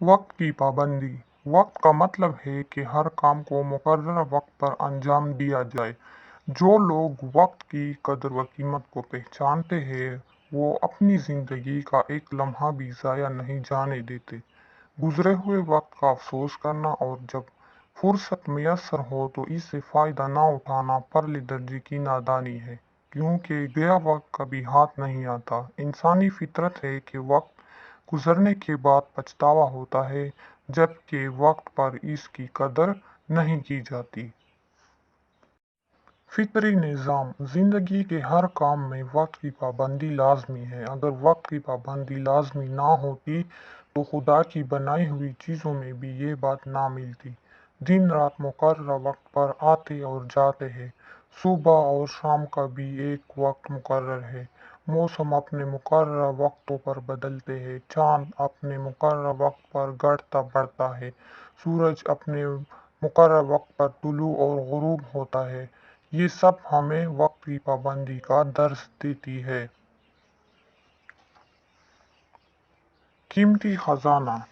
वक्त की पाबंदी। वक्त का मतलब है कि हर काम को मुकर्रर वक्त पर अंजाम दिया जाए। जो लोग वक्त की कदर व कीमत को पहचानते हैं वो अपनी जिंदगी का एक लम्हा भी ज़ाया नहीं जाने देते। गुजरे हुए वक्त का अफसोस करना और जब फुर्सत मैसर हो तो इससे फ़ायदा ना उठाना परले दर्जे की नादानी है, क्योंकि गया वक्त कभी हाथ नहीं आता। इंसानी फितरत है कि वक्त गुजरने के बाद पछतावा होता है, जबकि वक्त पर इसकी कदर नहीं की जाती। फितरी निज़ाम। जिंदगी के हर काम में वक्त की पाबंदी लाजमी है। अगर वक्त की पाबंदी लाजमी ना होती तो खुदा की बनाई हुई चीज़ों में भी ये बात ना मिलती। दिन रात मुकर्रर वक्त पर आते और जाते हैं। सुबह और शाम का भी एक वक्त मुकर्रर है। मौसम अपने मुकर्रर वक्तों पर बदलते हैं। चांद अपने मुकर्रर वक्त पर घटता बढ़ता है। सूरज अपने मुकर्रर वक्त पर तुलू और गुरूब होता है। ये सब हमें वक्त की पाबंदी का दर्स देती है। कीमती खजाना।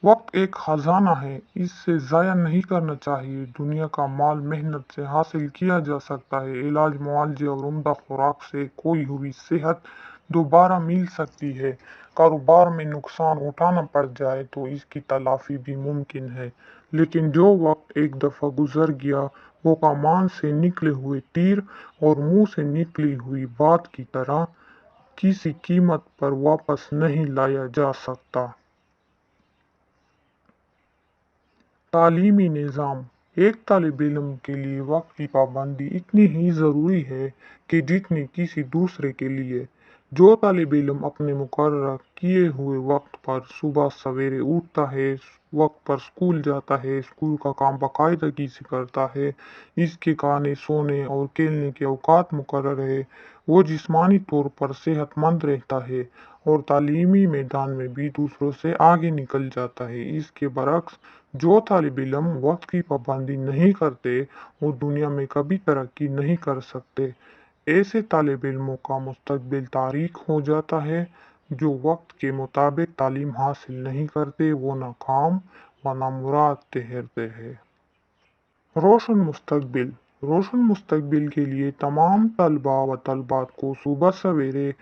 वक्त एक खजाना है, इससे ज़ाया नहीं करना चाहिए। दुनिया का माल मेहनत से हासिल किया जा सकता है। इलाज, मुआवजे और उम्दा खुराक से खोई हुई सेहत दोबारा मिल सकती है। कारोबार में नुकसान उठाना पड़ जाए तो इसकी तलाफी भी मुमकिन है। लेकिन जो वक्त एक दफ़ा गुजर गया वो कमान से निकले हुए तीर और मुंह से निकली हुई बात की तरह किसी कीमत पर वापस नहीं लाया जा सकता। तालीमी निज़ाम। एक तालिब इल्म के लिए वक्त की पाबंदी इतनी ही ज़रूरी है कि जितनी किसी दूसरे के लिए। जो तालिब इल्म अपने मुकर्रर किए हुए वक्त पर सुबह सवेरे उठता है, वक्त पर स्कूल जाता है, स्कूल का काम बाकायदगी से करता है, इसके खाने, सोने और खेलने के औकात मुकर्रर है, वो जिस्मानी तौर पर सेहतमंद रहता है और तालीमी मैदान में भी दूसरों से आगे निकल जाता है। इसके बरक्स जो तालिब इल्म वक्त की पाबंदी नहीं करते वो दुनिया में कभी तरक्की नहीं कर सकते। ऐसे तालिब इल्मों का मुस्तकबिल तारीक हो जाता है। जो वक्त के मुताबिक तालीम हासिल नहीं करते वो नाकाम व नामुराद ठहरते हैं। रोशन मुस्तकबिल। रोशन मुस्तकबिल के लिए तमाम तलबा व तलबात को सुबह सवेरे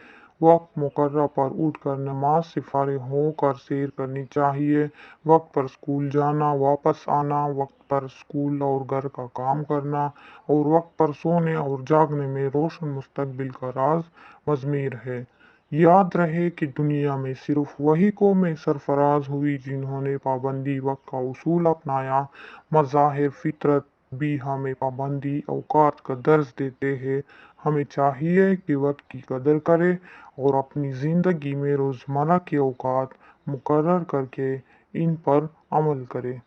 वक्त मुकर्रर पर उठकर नमाज से फारिग होकर सैर करनी चाहिए। वक्त पर स्कूल जाना, वापस आना, वक्त पर स्कूल और घर का काम करना और वक्त पर सोने और जागने में रोशन मुस्तकबिल का राज मज़मीर है। याद रहे कि दुनिया में सिर्फ वही कौमें सरफराज हुई जिन्होंने पाबंदी वक्त का उसूल अपनाया। मज़ाहिर फितरत भी हमें पाबंदी औकात का दर्स देते हैं। हमें चाहिए कि वक्त की कदर करें और अपनी ज़िंदगी में रोज़मर्रा के औकात मुकर्रर करके इन पर अमल करें।